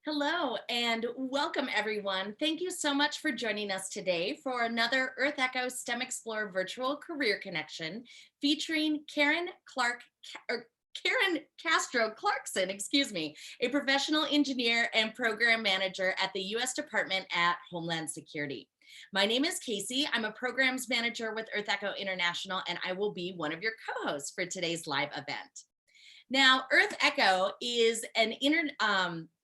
Hello and welcome everyone. Thank you so much for joining us today for another EarthEcho STEMExplore virtual career connection featuring Karen Castro Clarkson, a professional engineer and program manager at the U.S. Department at Homeland Security. My name is Casey. I'm a programs manager with EarthEcho International, and I will be one of your co-hosts for today's live event. Now, EarthEcho is a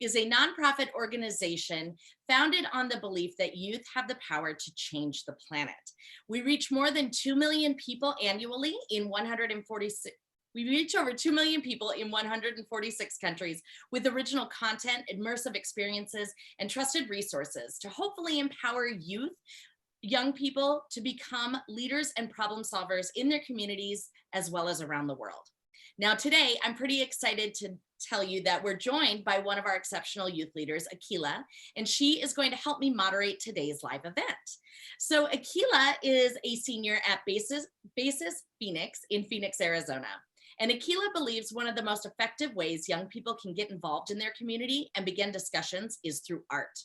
nonprofit organization founded on the belief that youth have the power to change the planet. We reach more than 2 million people annually in 146. We reach over 2 million people in 146 countries with original content, immersive experiences, and trusted resources to hopefully empower young people to become leaders and problem solvers in their communities as well as around the world. Now today, I'm pretty excited to tell you that we're joined by one of our exceptional youth leaders, Akila, and she is going to help me moderate today's live event. So Akila is a senior at Basis Phoenix in Phoenix, Arizona. And Akila believes one of the most effective ways young people can get involved in their community and begin discussions is through art.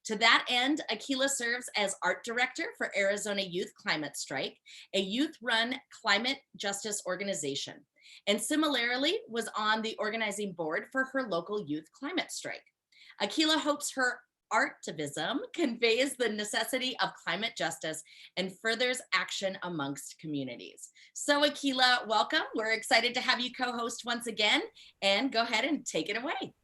To that end, Akila serves as art director for Arizona Youth Climate Strike, a youth-run climate justice organization, and similarly was on the organizing board for her local youth climate strike. Akila hopes her artivism conveys the necessity of climate justice and furthers action amongst communities. So Akila, welcome. We're excited to have you co-host once again, and go ahead and take it away.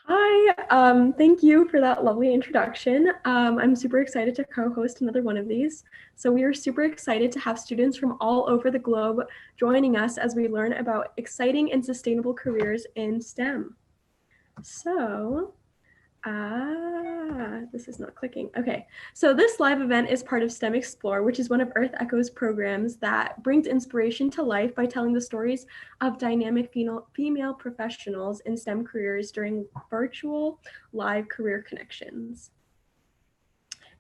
Hi, thank you for that lovely introduction. I'm super excited to co-host another one of these. So we are super excited to have students from all over the globe joining us as we learn about exciting and sustainable careers in STEM. So, this is not clicking. Okay, so this live event is part of STEMExplore, which is one of EarthEcho's programs that brings inspiration to life by telling the stories of dynamic female professionals in STEM careers during virtual live career connections.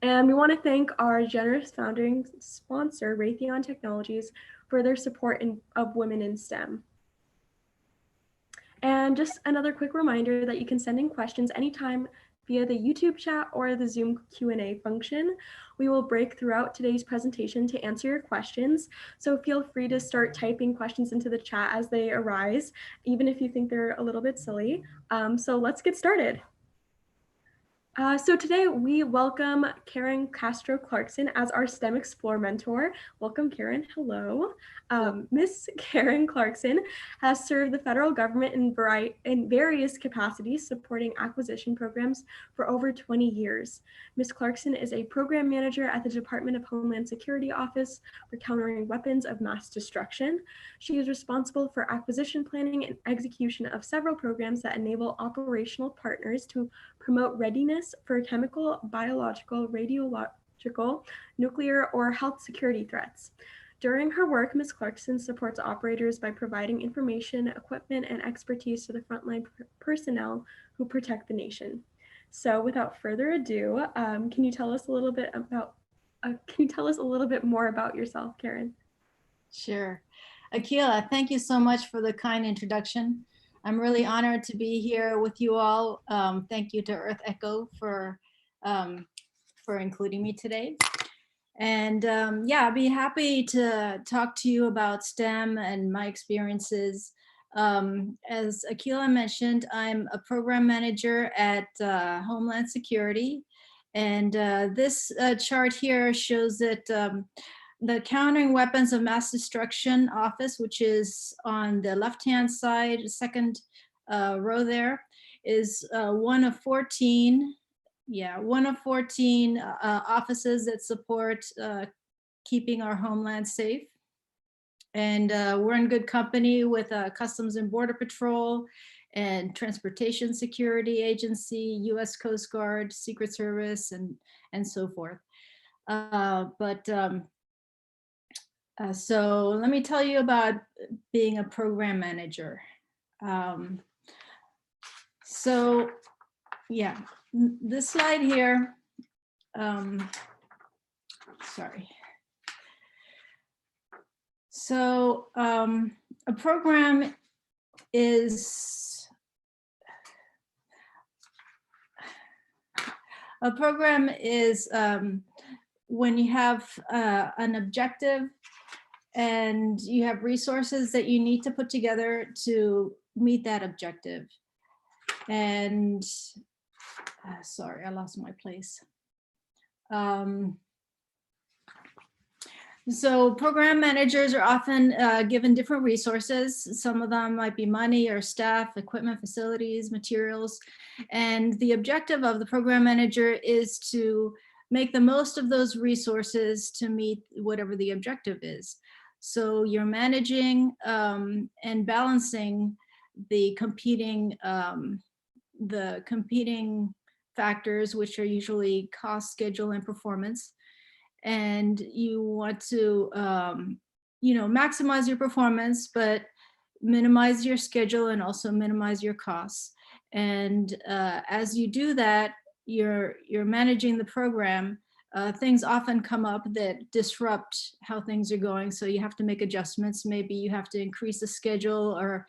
And we want to thank our generous founding sponsor, Raytheon Technologies, for their support of women in STEM. And just another quick reminder that you can send in questions anytime via the YouTube chat or the Zoom Q&A function. We will break throughout today's presentation to answer your questions. So feel free to start typing questions into the chat as they arise, even if you think they're a little bit silly. So let's get started. So today we welcome Karen Castro Clarkson as our STEMExplore mentor. Welcome, Karen. Hello. Miss Karen Clarkson has served the federal government in various capacities, supporting acquisition programs for over 20 years. Ms. Clarkson is a program manager at the Department of Homeland Security Office for Countering Weapons of Mass Destruction. She is responsible for acquisition planning and execution of several programs that enable operational partners to promote readiness for chemical, biological, radiological, nuclear, or health security threats. During her work, Ms. Clarkson supports operators by providing information, equipment, and expertise to the frontline personnel who protect the nation. So without further ado, can you tell us a little bit more about yourself, Karen? Sure. Akila, thank you so much for the kind introduction. I'm really honored to be here with you all. Thank you to EarthEcho for including me today. And yeah, I'll be happy to talk to you about STEM and my experiences. As Akila mentioned, I'm a program manager at Homeland Security. And this chart here shows that the Countering Weapons of Mass Destruction Office, which is on the left-hand side, second row there, is one of 14 offices that support keeping our homeland safe. And we're in good company with Customs and Border Patrol and Transportation Security Agency, U.S. Coast Guard, Secret Service, and so forth. So let me tell you about being a program manager. So yeah, this slide here, sorry. So a program is, A program is when you have an objective and you have resources that you need to put together to meet that objective. And sorry, I lost my place. So program managers are often given different resources. Some of them might be money or staff, equipment, facilities, materials. And the objective of the program manager is to make the most of those resources to meet whatever the objective is. So you're managing and balancing the competing factors, which are usually cost, schedule, and performance. And you want to, maximize your performance, but minimize your schedule and also minimize your costs. And as you do that, you're managing the program. Things often come up that disrupt how things are going. So you have to make adjustments. Maybe you have to increase the schedule or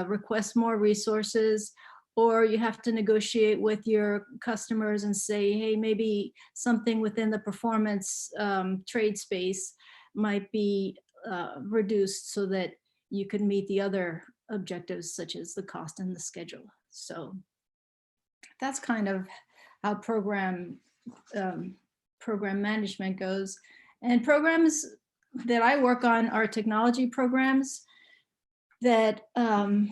request more resources, or you have to negotiate with your customers and say, hey, maybe something within the performance trade space might be reduced so that you can meet the other objectives, such as the cost and the schedule. So that's kind of how program management goes. And programs that I work on are technology programs that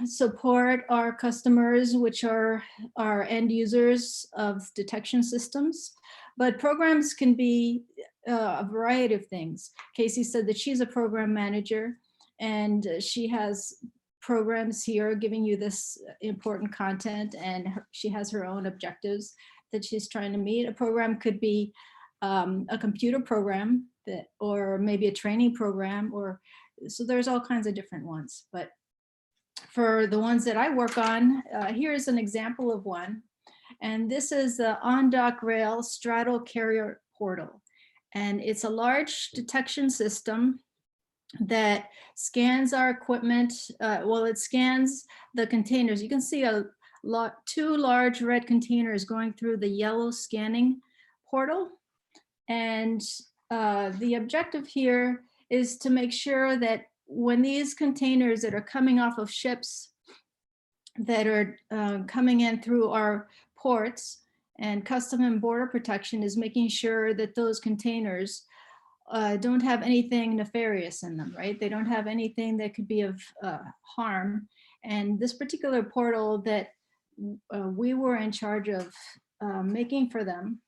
support our customers, which are our end users of detection systems. But programs can be a variety of things. Casey said that she's a program manager and she has programs here giving you this important content, and she has her own objectives that she's trying to meet. A program could be a computer program or maybe a training program, or so there's all kinds of different ones. But for the ones that I work on, here's an example of one. And this is the on-dock rail straddle carrier portal. And it's a large detection system that scans our equipment. It scans the containers. You can see two large red containers going through the yellow scanning portal. And the objective here is to make sure that when these containers that are coming off of ships that are coming in through our ports, and Custom and Border Protection is making sure that those containers don't have anything nefarious in them, right? They don't have anything that could be of harm. And this particular portal that we were in charge of making for them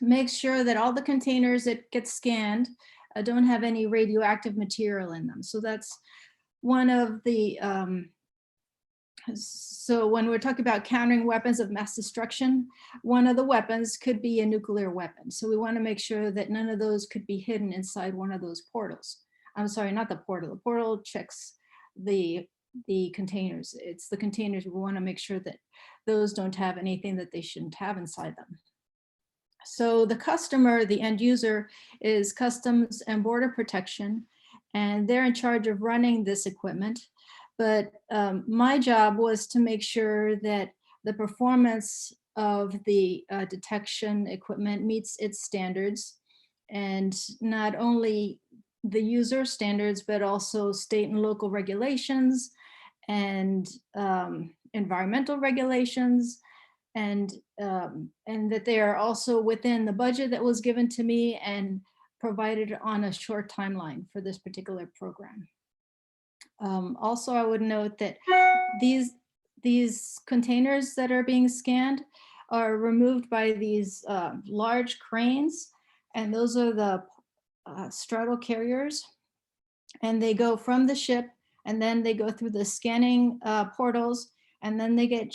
makes sure that all the containers that get scanned don't have any radioactive material in them. So that's one of the, so when we're talking about countering weapons of mass destruction, one of the weapons could be a nuclear weapon. So we want to make sure that none of those could be hidden inside one of those portals. I'm sorry, not the portal. The portal checks the containers. It's the containers. We want to make sure that those don't have anything that they shouldn't have inside them. So the customer, the end user, is Customs and Border Protection, and they're in charge of running this equipment. But my job was to make sure that the performance of the detection equipment meets its standards, and not only the user standards, but also state and local regulations and environmental regulations, and that they are also within the budget that was given to me and provided on a short timeline for this particular program. Also, I would note that these containers that are being scanned are removed by these large cranes, and those are the straddle carriers, and they go from the ship, and then they go through the scanning portals, and then they get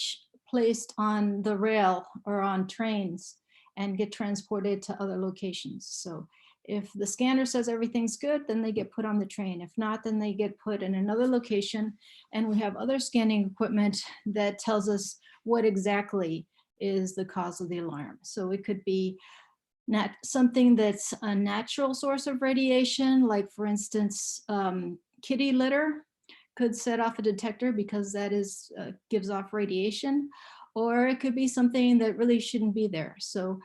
placed on the rail or on trains and get transported to other locations. So if the scanner says everything's good, then they get put on the train. If not, then they get put in another location. And we have other scanning equipment that tells us what exactly is the cause of the alarm. So it could be something that's a natural source of radiation, like for instance, kitty litter could set off a detector because that gives off radiation. or it could be something that really shouldn't be there. So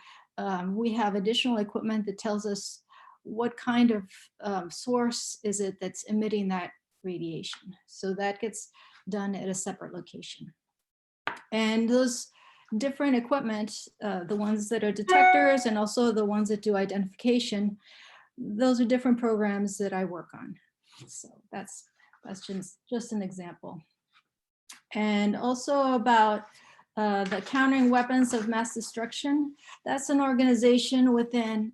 we have additional equipment that tells us what kind of source is it that's emitting that radiation. So that gets done at a separate location. And those different equipment, the ones that are detectors and also the ones that do identification, those are different programs that I work on. So that's just an example. And also about the Countering Weapons of Mass Destruction. That's an organization within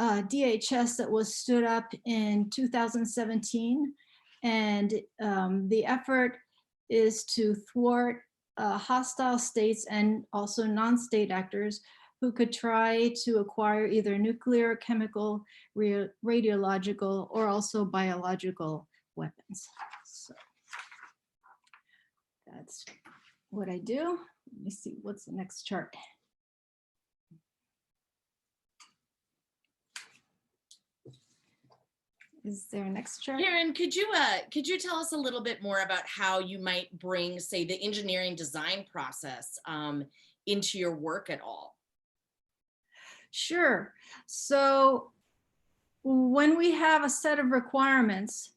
DHS that was stood up in 2017. And the effort is to thwart hostile states and also non-state actors who could try to acquire either nuclear, chemical, radiological, or also biological weapons. So that's what I do. Let me see, what's the next chart? Is there a next chart? Karen, could you tell us a little bit more about how you might bring, say, the engineering design process into your work at all? Sure. So when we have a set of requirements,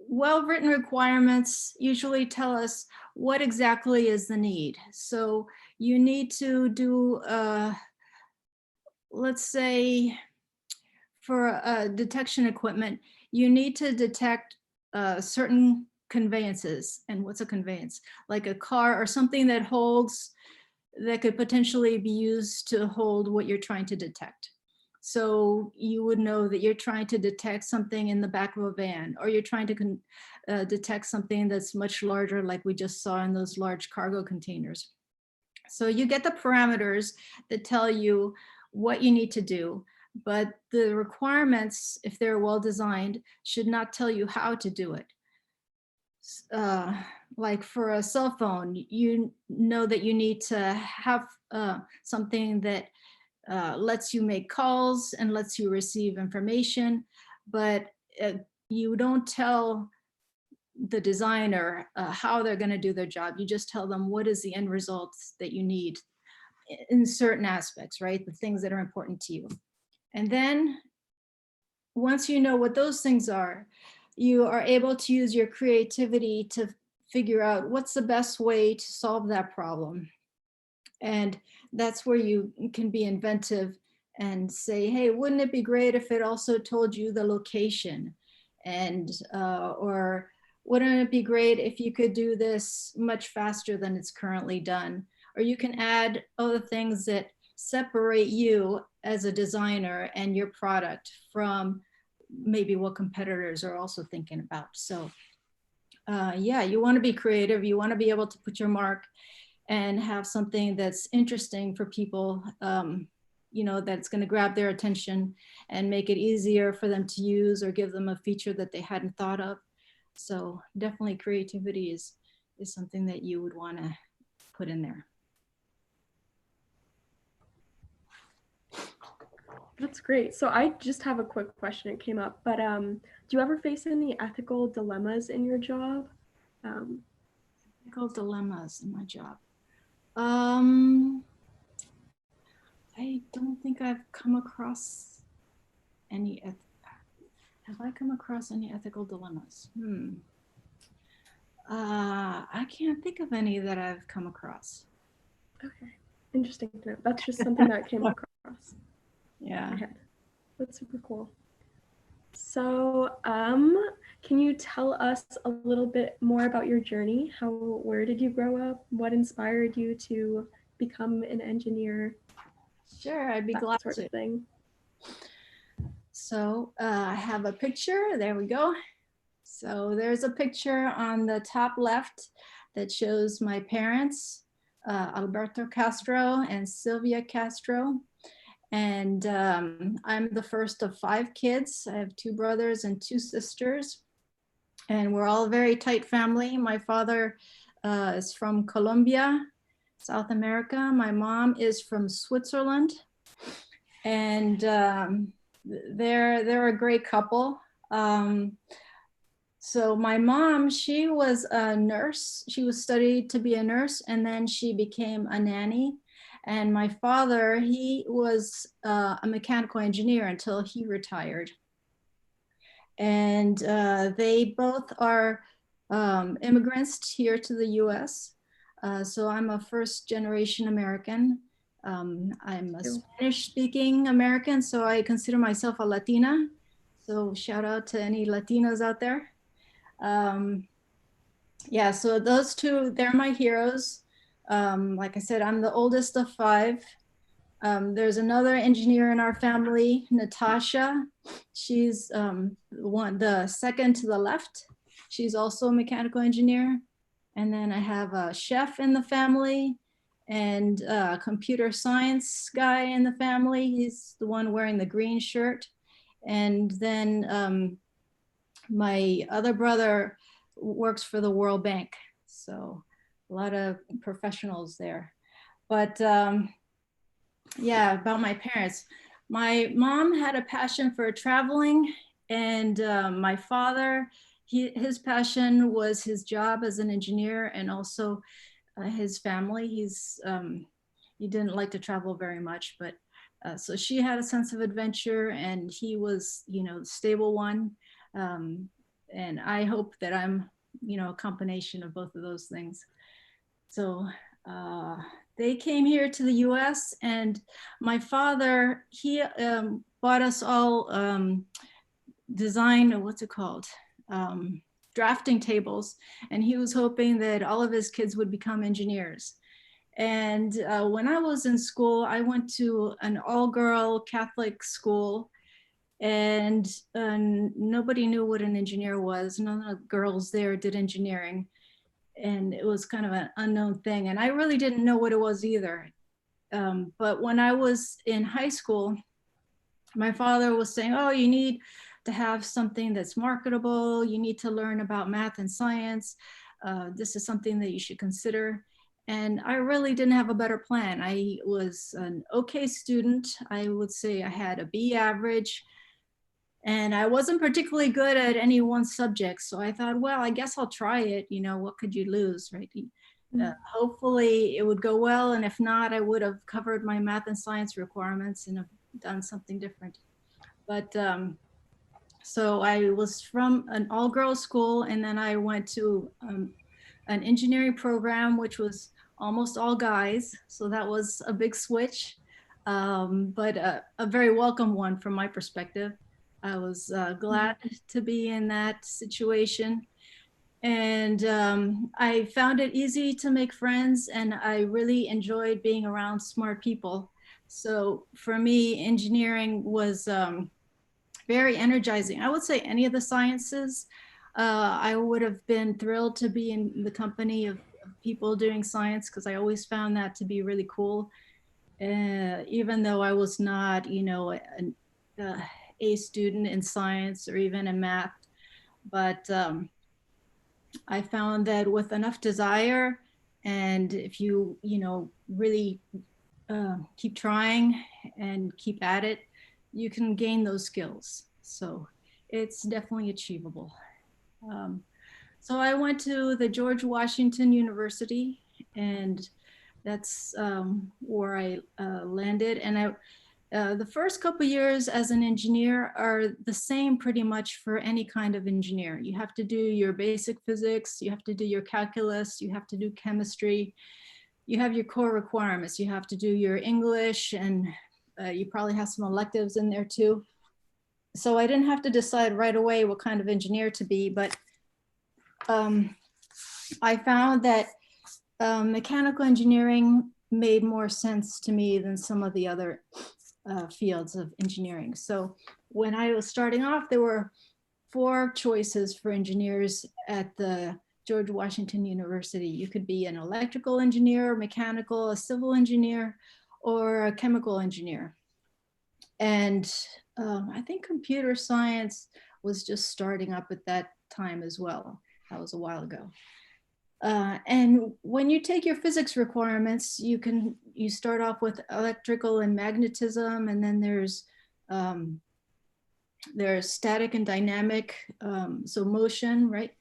well-written requirements usually tell us what exactly is the need. So you need to do, let's say, for detection equipment, you need to detect certain conveyances. And what's a conveyance? Like a car or something that holds, that could potentially be used to hold what you're trying to detect. So you would know that you're trying to detect something in the back of a van, or you're trying to detect something that's much larger, like we just saw in those large cargo containers. So you get the parameters that tell you what you need to do, but the requirements, if they're well designed, should not tell you how to do it. Like for a cell phone, you know that you need to have something that lets you make calls and lets you receive information, but you don't tell the designer how they're going to do their job. You just tell them what is the end result that you need in certain aspects, right? The things that are important to you. And then once you know what those things are, you are able to use your creativity to figure out what's the best way to solve that problem. And that's where you can be inventive and say, hey, wouldn't it be great if it also told you the location? And, or wouldn't it be great if you could do this much faster than it's currently done? Or you can add other things that separate you as a designer and your product from maybe what competitors are also thinking about. So yeah, you want to be creative. You want to be able to put your mark and have something that's interesting for people, you know, that's going to grab their attention and make it easier for them to use or give them a feature that they hadn't thought of. So definitely creativity is something that you would want to put in there. That's great. So I just have a quick question. It came up, but do you ever face any ethical dilemmas in your job? Ethical dilemmas in my job. I don't think I've come across any. Have I come across any ethical dilemmas? I can't think of any that I've come across. Okay, interesting to know. That's just something that came across. Yeah. Okay, that's super cool. So, can you tell us a little bit more about your journey? Where did you grow up? What inspired you to become an engineer? Sure, I'd be glad sort to. of thing. So I have a picture. There we go. So there's a picture on the top left that shows my parents, Alberto Castro and Sylvia Castro. And I'm the first of 5 kids. I have 2 brothers and 2 sisters. And we're all a very tight family. My father is from Colombia, South America. My mom is from Switzerland. And they're a great couple. So my mom, she was a nurse. She was studied to be a nurse, and then she became a nanny. And my father, he was a mechanical engineer until he retired. And they both are immigrants here to the US. So I'm a first generation American. I'm a Spanish speaking American, so I consider myself a Latina. So shout out to any Latinos out there. Yeah, so those two, they're my heroes. Like I said, I'm the oldest of five. There's another engineer in our family, Natasha. She's the second to the left. She's also a mechanical engineer. And then I have a chef in the family and a computer science guy in the family. He's the one wearing the green shirt. And then my other brother works for the World Bank. So a lot of professionals there. But yeah, about my parents. My mom had a passion for traveling, and my father, his passion was his job as an engineer and also his family. He didn't like to travel very much, but so she had a sense of adventure, and he was, the stable one. And I hope that I'm, a combination of both of those things. So they came here to the US, and my father, he bought us all what's it called? Drafting tables. And he was hoping that all of his kids would become engineers. And when I was in school, I went to an all-girl Catholic school, and nobody knew what an engineer was. None of the girls there did engineering. And it was kind of an unknown thing. And I really didn't know what it was either. But when I was in high school, my father was saying, oh, you need to have something that's marketable. You need to learn about math and science. This is something that you should consider. And I really didn't have a better plan. I was an okay student. I would say I had a B average. And I wasn't particularly good at any one subject. So I thought, well, I guess I'll try it. What could you lose, right? Hopefully it would go well. And if not, I would have covered my math and science requirements and have done something different. But so I was from an all-girls school, and then I went to an engineering program, which was almost all guys. So that was a big switch, but a very welcome one from my perspective. I was glad to be in that situation. And I found it easy to make friends, and I really enjoyed being around smart people. So for me, engineering was very energizing. I would say any of the sciences, I would have been thrilled to be in the company of people doing science, because I always found that to be really cool. Even though I was not, a student in science or even in math, but I found that with enough desire, and if you, really keep trying and keep at it, you can gain those skills. So it's definitely achievable. So I went to the George Washington University, and that's where I landed. And the first couple years as an engineer are the same pretty much for any kind of engineer. You have to do your basic physics, you have to do your calculus, you have to do chemistry, you have your core requirements, you have to do your English, and you probably have some electives in there too. So I didn't have to decide right away what kind of engineer to be, but I found that mechanical engineering made more sense to me than some of the other fields of engineering. So when I was starting off, there were 4 choices for engineers at the George Washington University. You could be an electrical engineer, mechanical, a civil engineer, or a chemical engineer. And I think computer science was just starting up at that time as well. That was a while ago. And when you take your physics requirements, you start off with electrical and magnetism, and then there's there's static and dynamic, so motion, right?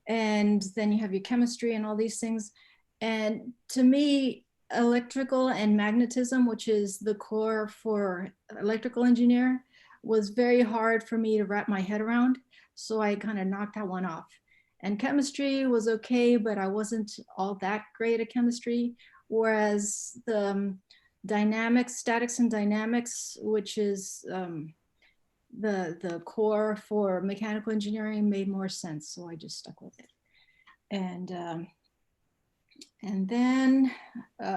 And then you have your chemistry and all these things. And to me, electrical and magnetism, which is the core for electrical engineer, was very hard for me to wrap my head around. So I kind of knocked that one off. And chemistry was okay, but I wasn't all that great at chemistry. Whereas the dynamics, statics and dynamics, which is the core for mechanical engineering, made more sense. So I just stuck with it. And then,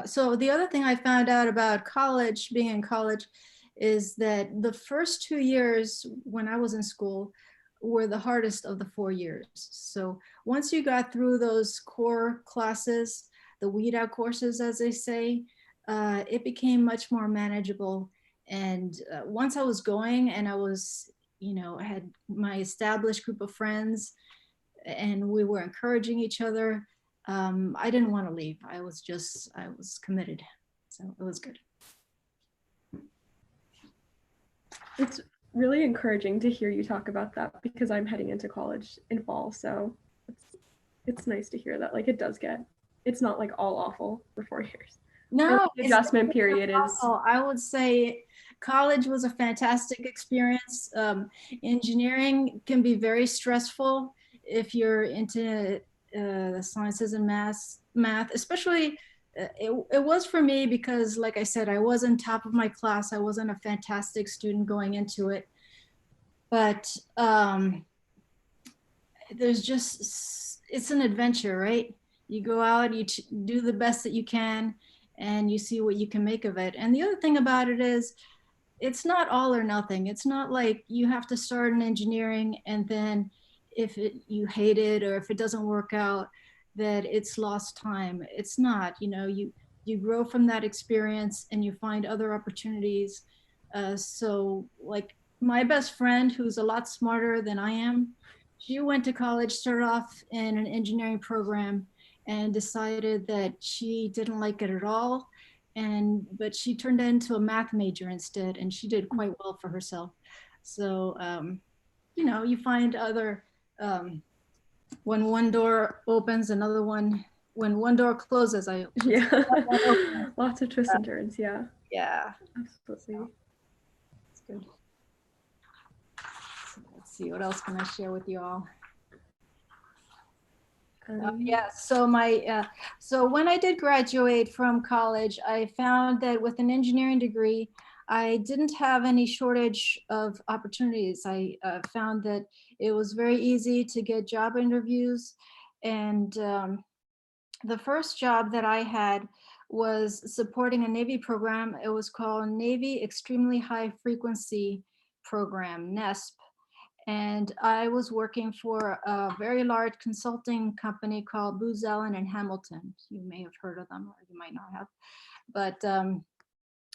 so the other thing I found out about college, being in college, is that the first 2 years when I was in school were the hardest of the 4 years. So once you got through those core classes, the weed out courses, as they say, it became much more manageable. And once I was going and I was, I had my established group of friends and we were encouraging each other, I didn't want to leave. I was committed. So it was good. It's really encouraging to hear you talk about that because I'm heading into college in fall. So it's nice to hear that, like, it's not like all awful for 4 years. No, the adjustment period is. I would say college was a fantastic experience. Engineering can be very stressful if you're into the sciences and math, especially it was for me because, like I said, I wasn't top of my class. I wasn't a fantastic student going into it, but it's an adventure, right? You go out, you do the best that you can, and you see what you can make of it. And the other thing about it is, it's not all or nothing. It's not like you have to start in engineering and then if you hate it or if it doesn't work out, that it's lost time. It's not, you grow from that experience and you find other opportunities. So like my best friend, who's a lot smarter than I am, she went to college, started off in an engineering program and decided that she didn't like it at all. But she turned into a math major instead, and she did quite well for herself. So, you find other, when one door opens, when one door closes, Lots of twists and turns. Yeah. Yeah. Absolutely. That's good. So let's see, what else can I share with you all? Yeah, so so when I did graduate from college, I found that with an engineering degree, I didn't have any shortage of opportunities. I found that it was very easy to get job interviews. And the first job that I had was supporting a Navy program. It was called Navy Extremely High Frequency Program, NESP. And I was working for a very large consulting company called Booz Allen and Hamilton. You may have heard of them, or you might not have. But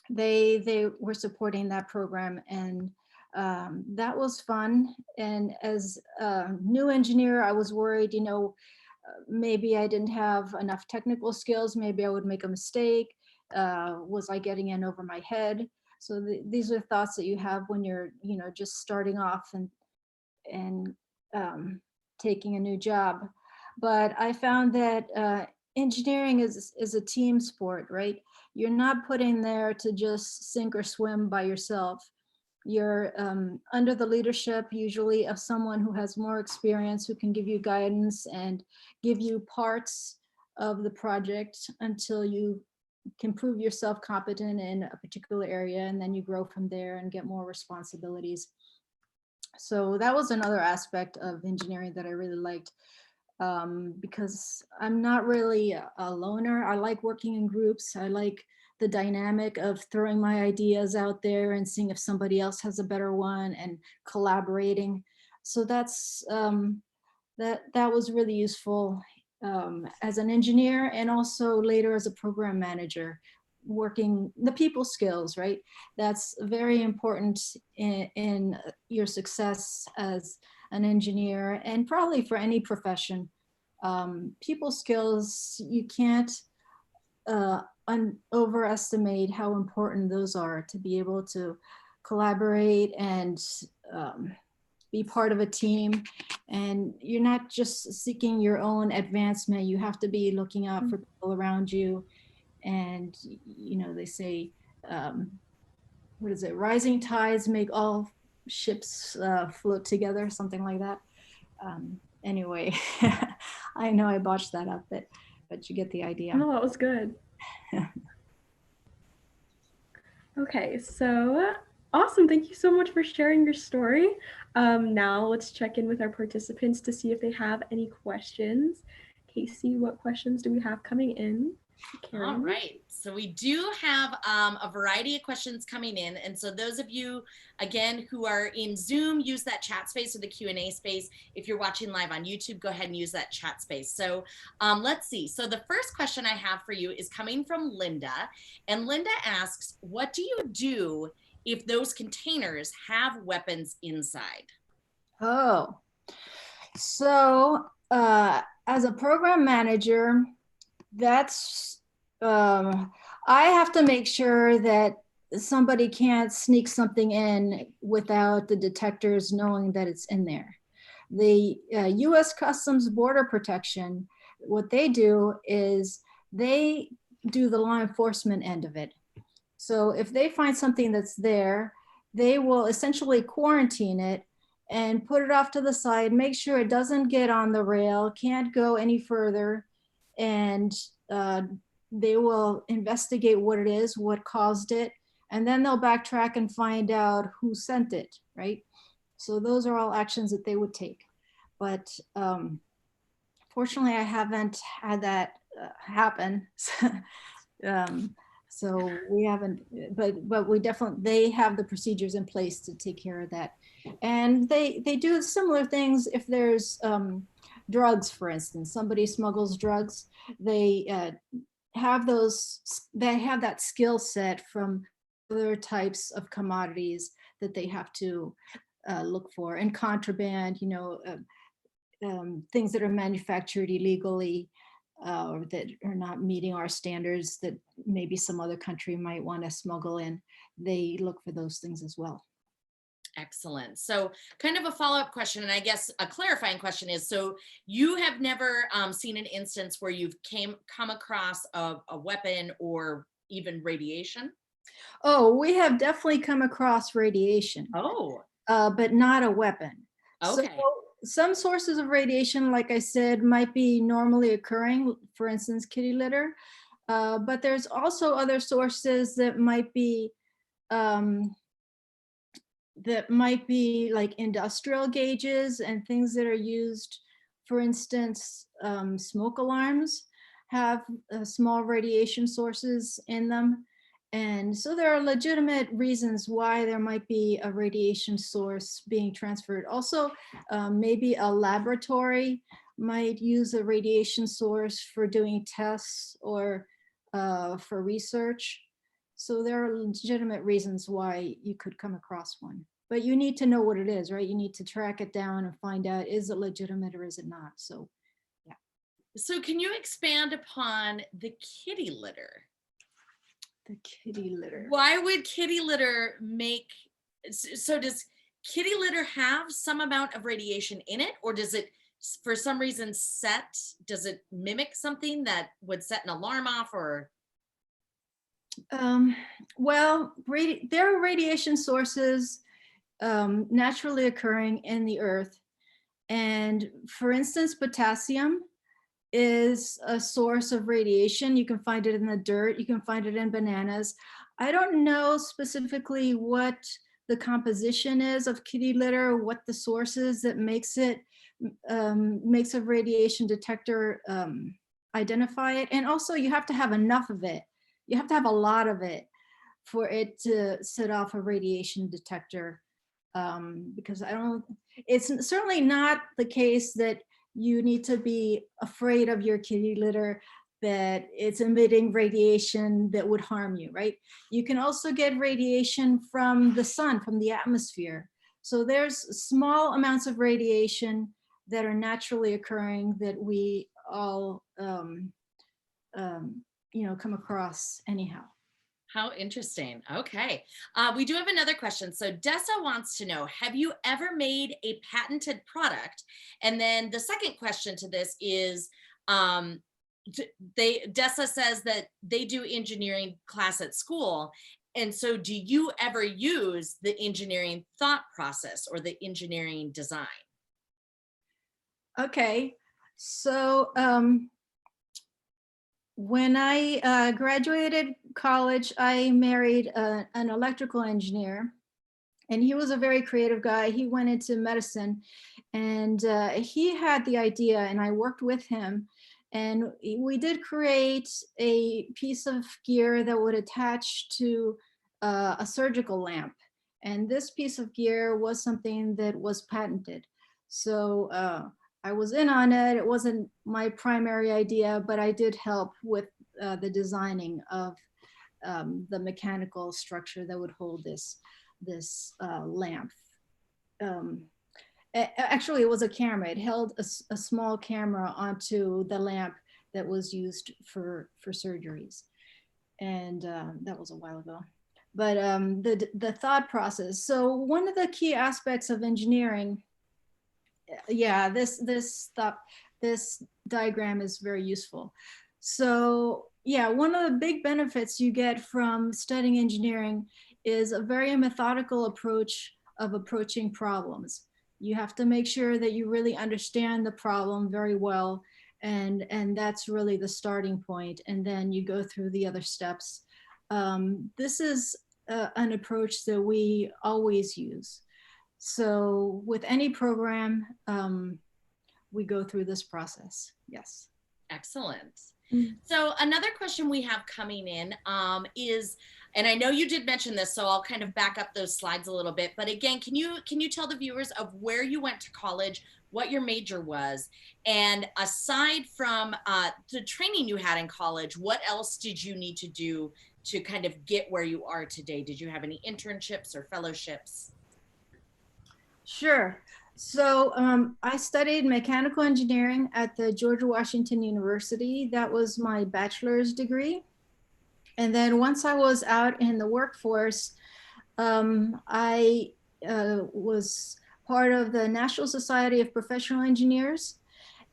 they were supporting that program, and that was fun. And as a new engineer, I was worried, maybe I didn't have enough technical skills. Maybe I would make a mistake. Was I getting in over my head? So these are thoughts that you have when you're, just starting off and taking a new job. But I found that engineering is a team sport, right? You're not put in there to just sink or swim by yourself. You're under the leadership usually of someone who has more experience, who can give you guidance and give you parts of the project until you can prove yourself competent in a particular area, and then you grow from there and get more responsibilities. So that was another aspect of engineering that I really liked, because I'm not really a loner. I like working in groups. I like the dynamic of throwing my ideas out there and seeing if somebody else has a better one and collaborating. So that's that was really useful as an engineer, and also later as a program manager, working the people skills, right? That's very important in your success as an engineer, and probably for any profession. People skills, you can't overestimate how important those are, to be able to collaborate and be part of a team, and you're not just seeking your own advancement. You have to be looking out for people around you. And, you know, they say, what is it? Rising tides make all ships float together, something like that. Anyway, I know I botched that up, but you get the idea. No, that was good. Okay, so awesome. Thank you so much for sharing your story. Now let's check in with our participants to see if they have any questions. Casey, what questions do we have coming in? All right, so we do have a variety of questions coming in, and so those of you, again, who are in Zoom, use that chat space or the Q&A space. If you're watching live on YouTube, go ahead and use that chat space. So let's see. So the first question I have for you is coming from Linda, and Linda asks, what do you do if those containers have weapons inside? Oh, so as a program manager, that's I have to make sure that somebody can't sneak something in without the detectors knowing that it's in there. The US Customs Border Protection, what they do is they do the law enforcement end of it. So if they find something that's there, they will essentially quarantine it and put it off to the side, make sure it doesn't get on the rail, can't go any further, and they will investigate what it is, what caused it, and then they'll backtrack and find out who sent it, right? So those are all actions that they would take. But fortunately, I haven't had that happen. So we haven't, but we definitely, they have the procedures in place to take care of that. And they do similar things if there's drugs, for instance, somebody smuggles drugs, they have that skill set from other types of commodities that they have to look for, and contraband, you know, things that are manufactured illegally, or that are not meeting our standards that maybe some other country might want to smuggle in. They look for those things as well. Excellent. So kind of a follow-up question, and I guess a clarifying question is, so you have never seen an instance where you've come across a weapon or even radiation? Oh, we have definitely come across radiation. Oh. But not a weapon. Okay. So some sources of radiation, like I said, might be normally occurring, for instance, kitty litter. But there's also other sources that might be like industrial gauges and things that are used. For instance, smoke alarms have small radiation sources in them. And so there are legitimate reasons why there might be a radiation source being transferred. Also, maybe a laboratory might use a radiation source for doing tests or for research. So there are legitimate reasons why you could come across one. But you need to know what it is, right? You need to track it down and find out, is it legitimate or is it not? So, yeah. So can you expand upon the kitty litter? The kitty litter. Why would kitty litter make, so does kitty litter have some amount of radiation in it, or does it for some reason does it mimic something that would set an alarm off, or? Well, there are radiation sources naturally occurring in the earth. And for instance, potassium is a source of radiation. You can find it in the dirt, you can find it in bananas. I don't know specifically what the composition is of kitty litter, what the source is that makes a radiation detector identify it. And also you have to have enough of it. You have to have a lot of it for it to set off a radiation detector. Because it's certainly not the case that you need to be afraid of your kitty litter, that it's emitting radiation that would harm you, right? You can also get radiation from the sun, from the atmosphere. So there's small amounts of radiation that are naturally occurring that we all, come across anyhow. How interesting. Okay. We do have another question. So Dessa wants to know, have you ever made a patented product? And then the second question to this is, um, Dessa says that they do engineering class at school. And so do you ever use the engineering thought process or the engineering design? Okay, so when I graduated college, I married an electrical engineer, and he was a very creative guy. He went into medicine, and he had the idea, and I worked with him, and we did create a piece of gear that would attach to a surgical lamp. And this piece of gear was something that was patented. So I was in on it. It wasn't my primary idea, but I did help with the designing of the mechanical structure that would hold this lamp. Actually, it was a camera. It held a small camera onto the lamp that was used for surgeries. And that was a while ago. But the thought process. So one of the key aspects of engineering, yeah, this diagram is very useful. So yeah, one of the big benefits you get from studying engineering is a very methodical approach of approaching problems. You have to make sure that you really understand the problem very well, and that's really the starting point, and then you go through the other steps. This is an approach that we always use. So with any program, we go through this process. Yes. Excellent. So another question we have coming in is, and I know you did mention this, so I'll kind of back up those slides a little bit, but again, can you tell the viewers of where you went to college, what your major was, and aside from the training you had in college, what else did you need to do to kind of get where you are today? Did you have any internships or fellowships? Sure. So I studied mechanical engineering at the George Washington University. That was my bachelor's degree. And then once I was out in the workforce, I was part of the National Society of Professional Engineers.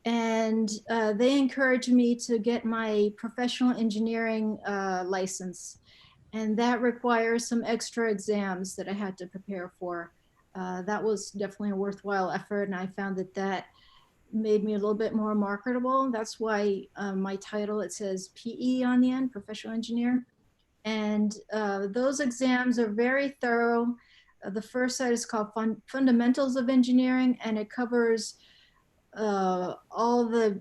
And they encouraged me to get my professional engineering license. And that requires some extra exams that I had to prepare for. That was definitely a worthwhile effort, and I found that made me a little bit more marketable. That's why my title, it says PE on the end, professional engineer. And those exams are very thorough. The first set is called Fundamentals of Engineering, and it covers all the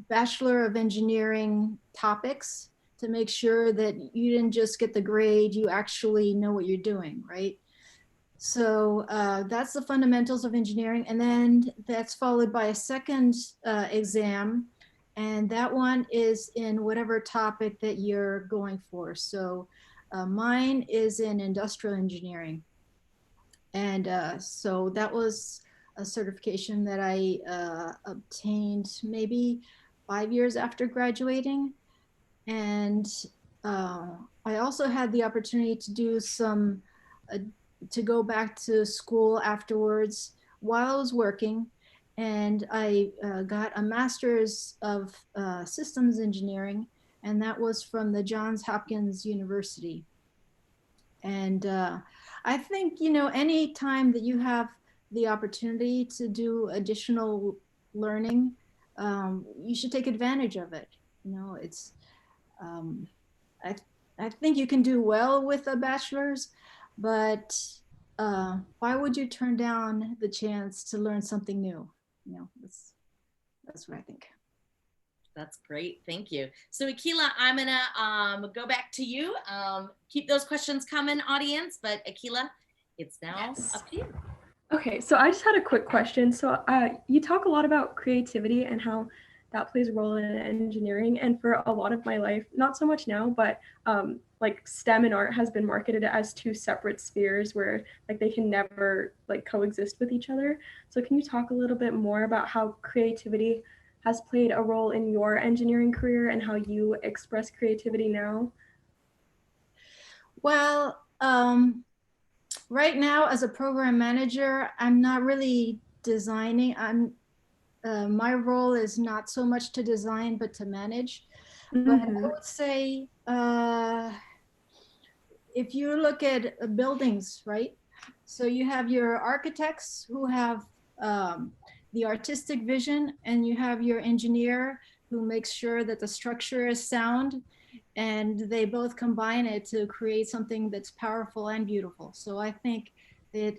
Bachelor of Engineering topics to make sure that you didn't just get the grade, you actually know what you're doing, right? So that's the fundamentals of engineering. And then that's followed by a second exam. And that one is in whatever topic that you're going for. So mine is in industrial engineering. And so that was a certification that I obtained maybe 5 years after graduating. And I also had the opportunity to do some to go back to school afterwards while I was working, and I got a master's of systems engineering, and that was from the Johns Hopkins University. And I think, you know, any time that you have the opportunity to do additional learning, you should take advantage of it. You know, it's I think you can do well with a bachelor's, but why would you turn down the chance to learn something new? You know, that's what I think. That's great. Thank you. So Akila, I'm gonna go back to you. Keep those questions coming, audience, but Akila, it's now up to you. Okay, so I just had a quick question. So you talk a lot about creativity and how that plays a role in engineering. And for a lot of my life, not so much now, but like STEM and art has been marketed as two separate spheres where like they can never like coexist with each other. So can you talk a little bit more about how creativity has played a role in your engineering career and how you express creativity now? Well, right now as a program manager, I'm not really designing. My role is not so much to design, but to manage. But I Mhm. would say, if you look at buildings, right? So you have your architects who have the artistic vision, and you have your engineer who makes sure that the structure is sound, and they both combine it to create something that's powerful and beautiful. So I think that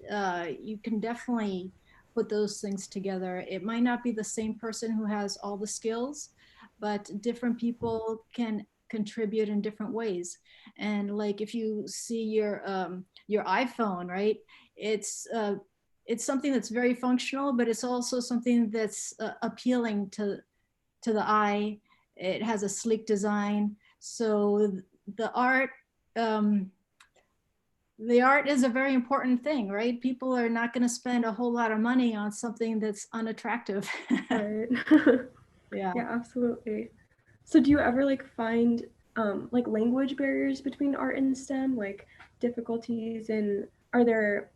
you can definitely put those things together. It might not be the same person who has all the skills, but different people can contribute in different ways. And like if you see your iPhone, right? It's it's something that's very functional, but it's also something that's appealing to the eye. It has a sleek design. So um, the art is a very important thing, right? People are not going to spend a whole lot of money on something that's unattractive. Right. Yeah. Yeah, absolutely. So do you ever like find like language barriers between art and STEM, like difficulties, and are there,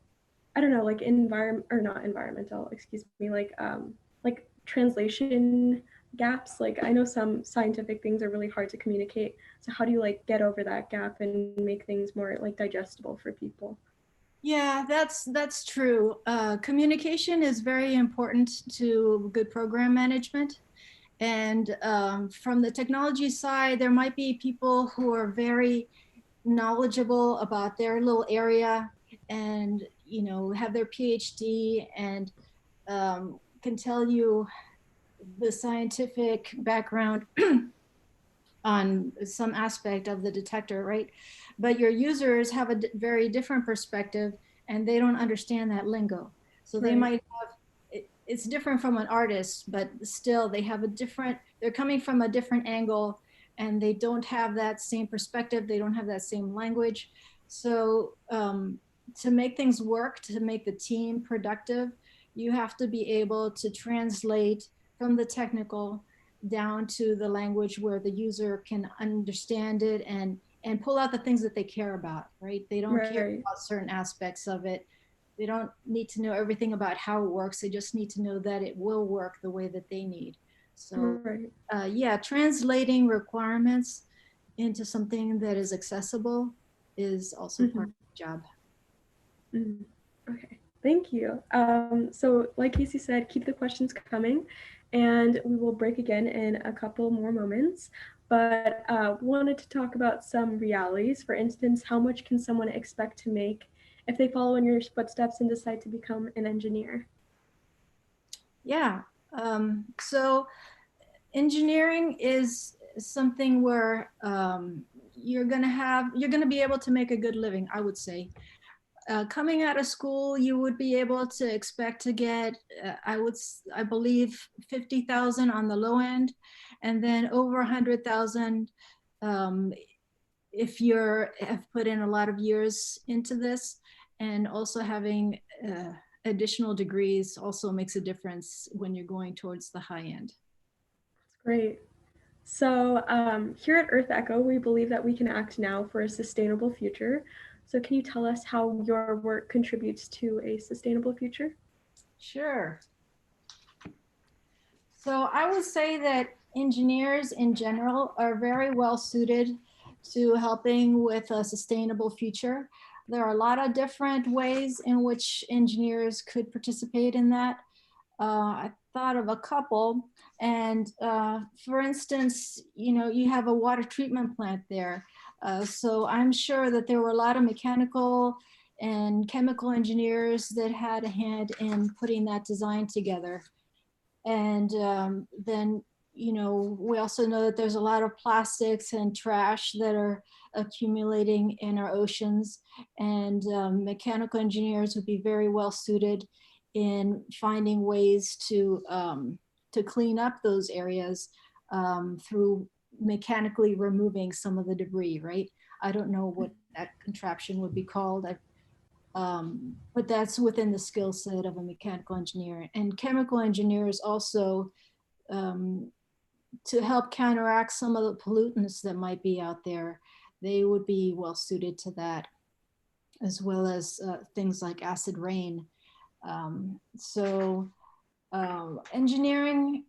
I don't know, like environment or not environmental, excuse me, like translation gaps? Like I know some scientific things are really hard to communicate. So how do you like get over that gap and make things more like digestible for people? Yeah, that's true. Communication is very important to good program management. And from the technology side, there might be people who are very knowledgeable about their little area, and have their PhD, and can tell you the scientific background on some aspect of the detector, right? But your users have a very different perspective, and they don't understand that lingo. So they Right. might have, it's different from an artist, but still they have a different, they're coming from a different angle, and they don't have that same perspective. They don't have that same language. So to make things work, to make the team productive, you have to be able to translate from the technical down to the language where the user can understand it, and pull out the things that they care about, right? They don't care Right. about certain aspects of it. They don't need to know everything about how it works. They just need to know that it will work the way that they need. So Right. yeah, translating requirements into something that is accessible is also part Mhm. of the job. Mhm. Okay, thank you. So like Casey said, keep the questions coming, and we will break again in a couple more moments. But wanted to talk about some realities. For instance, how much can someone expect to make if they follow in your footsteps and decide to become an engineer? Yeah. So engineering is something where you're gonna be able to make a good living, I would say. Coming out of school, you would be able to expect to get, I believe, 50,000 on the low end, and then over 100,000 um, if have put in a lot of years into this, and also having additional degrees also makes a difference when you're going towards the high end. Great. So here at EarthEcho, we believe that we can act now for a sustainable future. So can you tell us how your work contributes to a sustainable future? Sure. So I would say that engineers in general are very well suited to helping with a sustainable future. There are a lot of different ways in which engineers could participate in that. I thought of a couple, and for instance, you have a water treatment plant there. So I'm sure that there were a lot of mechanical and chemical engineers that had a hand in putting that design together. And then, we also know that there's a lot of plastics and trash that are accumulating in our oceans. And mechanical engineers would be very well suited in finding ways to clean up those areas through mechanically removing some of the debris, right? I don't know what that contraption would be called. But that's within the skill set of a mechanical engineer. And chemical engineers also, um, to help counteract some of the pollutants that might be out there. they would be well suited to that, as well as things like acid rain. Engineering,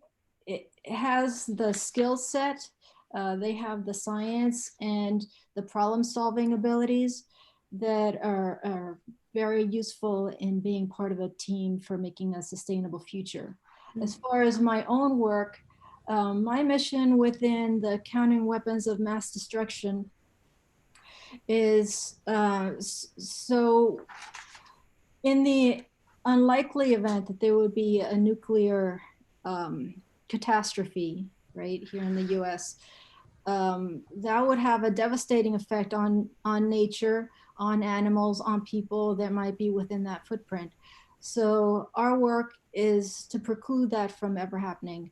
it has the skill set, they have the science and the problem solving abilities that are very useful in being part of a team for making a sustainable future. As far as my own work, my mission within the Countering Weapons of Mass Destruction is so in the unlikely event that there would be a nuclear catastrophe right here in the US, that would have a devastating effect on nature, on animals, on people that might be within that footprint. So our work is to preclude that from ever happening.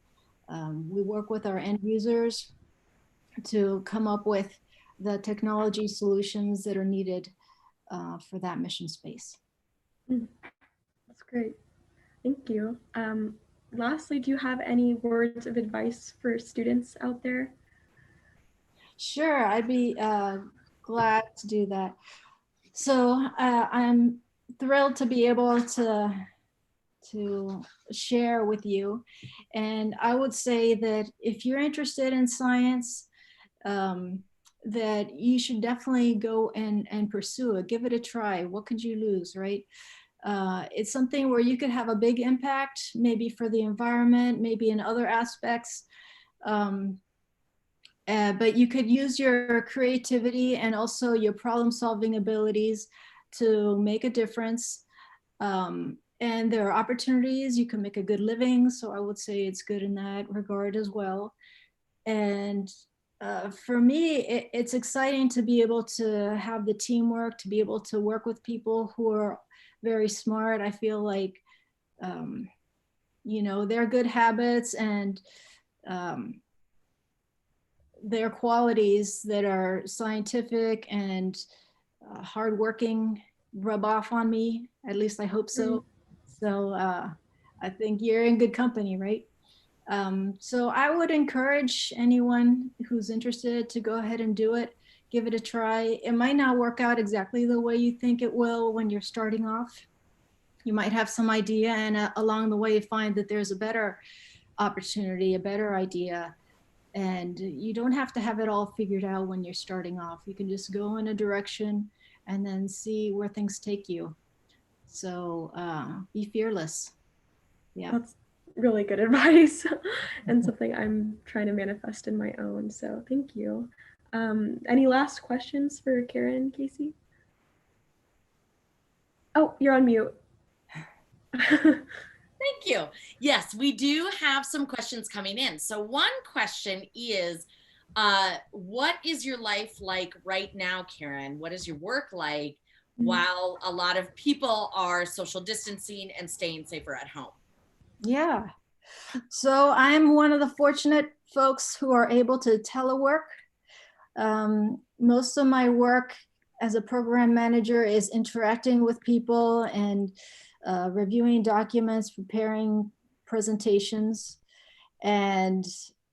We work with our end users to come up with the technology solutions that are needed for that mission space. That's great. Thank you. Lastly, do you have any words of advice for students out there? Sure, I'd be glad to do that. So I'm thrilled to be able to share with you. And I would say that if you're interested in science, that you should definitely go and pursue it. Give it a try. What could you lose, right? It's something where you could have a big impact, maybe for the environment, maybe in other aspects. But you could use your creativity and also your problem solving abilities to make a difference. And there are opportunities, you can make a good living. So I would say it's good in that regard as well. And for me, it's exciting to be able to have the teamwork, to be able to work with people who are very smart. I feel like, you know, their good habits and their qualities that are scientific and hardworking rub off on me. At least I hope so. So I think you're in good company, right? So I would encourage anyone who's interested to go ahead and do it. Give it a try. It might not work out exactly the way you think it will when you're starting off. You might have some idea and along the way find that there's a better opportunity, a better idea. And you don't have to have it all figured out when you're starting off. You can just go in a direction and then see where things take you. So be fearless. Yeah. That's really good advice and something I'm trying to manifest in my own. So thank you. Any last questions for Karen, Casey? Oh, you're on mute. Thank you. Yes, we do have some questions coming in. So one question is, what is your life like right now, Karen? What is your work like while a lot of people are social distancing and staying safer at home? Yeah. So I'm one of the fortunate folks who are able to telework. Most of my work as a program manager is interacting with people and reviewing documents, preparing presentations. And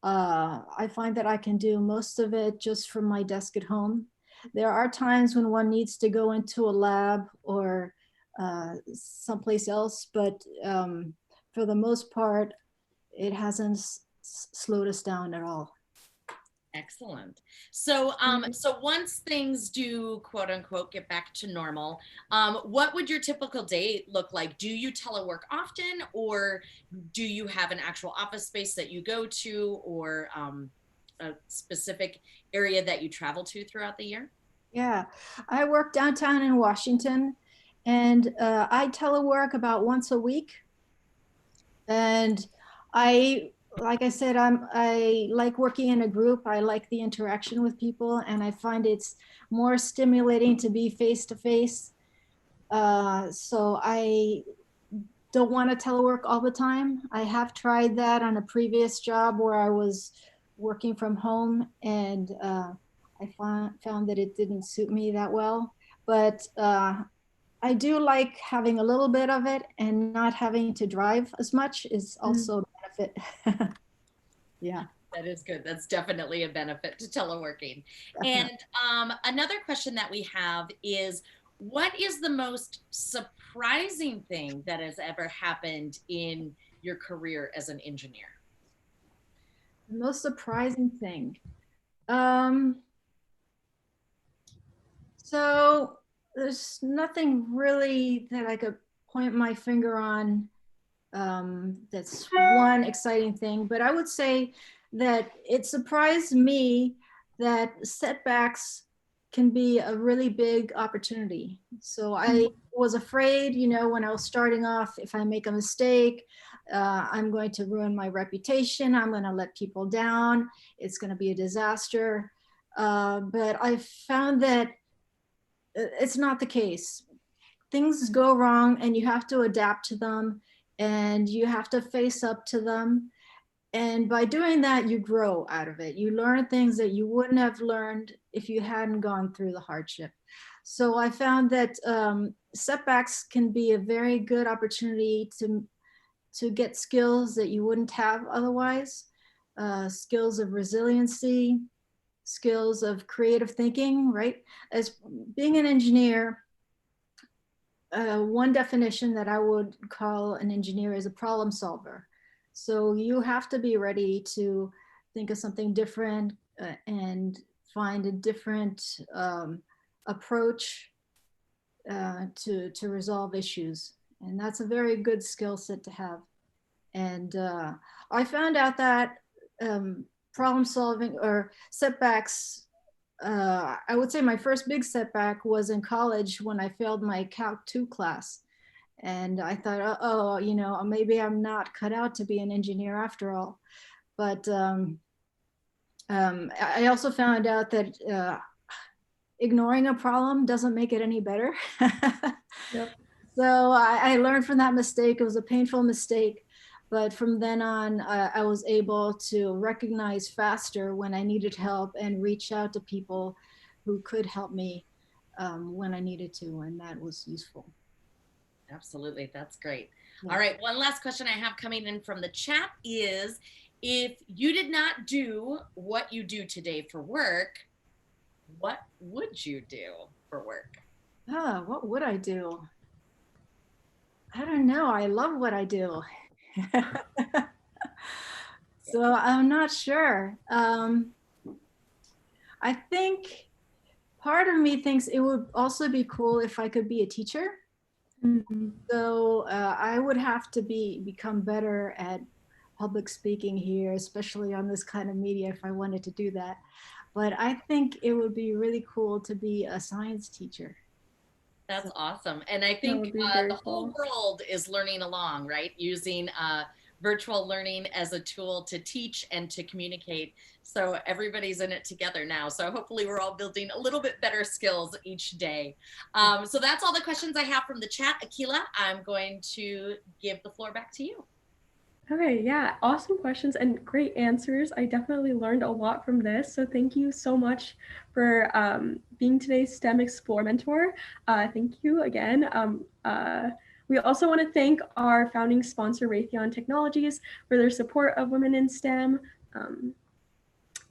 I find that I can do most of it just from my desk at home. There are times when one needs to go into a lab or someplace else, but for the most part, it hasn't slowed us down at all. Excellent. So, so once things do, quote unquote, get back to normal, what would your typical day look like? Do you telework often, or do you have an actual office space that you go to, or a specific area that you travel to throughout the year? Yeah, I work downtown in Washington, and I telework about once a week. And like I said, I like working in a group. I like the interaction with people, and I find it's more stimulating to be face to face. So I don't want to telework all the time. I have tried that on a previous job where I was working from home, and I found that it didn't suit me that well. But I do like having a little bit of it, and not having to drive as much is also a benefit. Yeah. That is good. That's definitely a benefit to teleworking. Definitely. And another question that we have is, what is the most surprising thing that has ever happened in your career as an engineer? The most surprising thing. Um, so there's nothing really that I could point my finger on that's one exciting thing, but I would say that it surprised me that setbacks can be a really big opportunity. So I was afraid, you know, when I was starting off, if I make a mistake, I'm going to ruin my reputation. I'm going to let people down. It's going to be a disaster. But I found that it's not the case. Things go wrong and you have to adapt to them and you have to face up to them. And by doing that, you grow out of it. You learn things that you wouldn't have learned if you hadn't gone through the hardship. So I found that setbacks can be a very good opportunity to get skills that you wouldn't have otherwise, skills of resiliency, skills of creative thinking, right? As being an engineer, one definition that I would call an engineer is a problem solver. So you have to be ready to think of something different and find a different approach to resolve issues. And that's a very good skill set to have. And I found out that problem solving or setbacks, I would say my first big setback was in college when I failed my Calc 2 class. And I thought, oh, you know, maybe I'm not cut out to be an engineer after all. But I also found out that ignoring a problem doesn't make it any better. Yep. So I learned from that mistake. It was a painful mistake. But from then on, I was able to recognize faster when I needed help and reach out to people who could help me when I needed to, and that was useful. Absolutely. That's great. Yeah. All right. One last question I have coming in from the chat is, if you did not do what you do today for work, what would you do for work? What would I do? I don't know. I love what I do. So I'm not sure. I think part of me thinks it would also be cool if I could be a teacher. Mhm. So I would have to become better at public speaking here, especially on this kind of media if I wanted to do that. But I think it would be really cool to be a science teacher. That's awesome. And I That think would be very the whole cool. world is learning along, right? Using virtual learning as a tool to teach and to communicate. So everybody's in it together now. So hopefully we're all building a little bit better skills each day. So that's all the questions I have from the chat. Akila, I'm going to give the floor back to you. Okay, yeah, awesome questions and great answers. I definitely learned a lot from this. So thank you so much for being today's STEMExplore Mentor. Thank you again. We also want to thank our founding sponsor, Raytheon Technologies, for their support of women in STEM.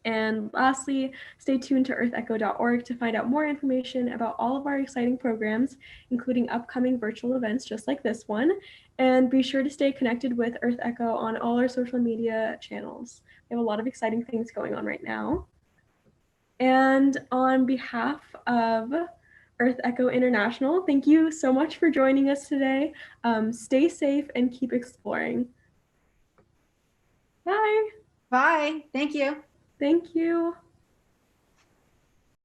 And lastly, stay tuned to earthecho.org to find out more information about all of our exciting programs, including upcoming virtual events just like this one. And be sure to stay connected with EarthEcho on all our social media channels. We have a lot of exciting things going on right now. And on behalf of EarthEcho International, thank you so much for joining us today. Stay safe and keep exploring. Bye. Bye. Thank you. Thank you.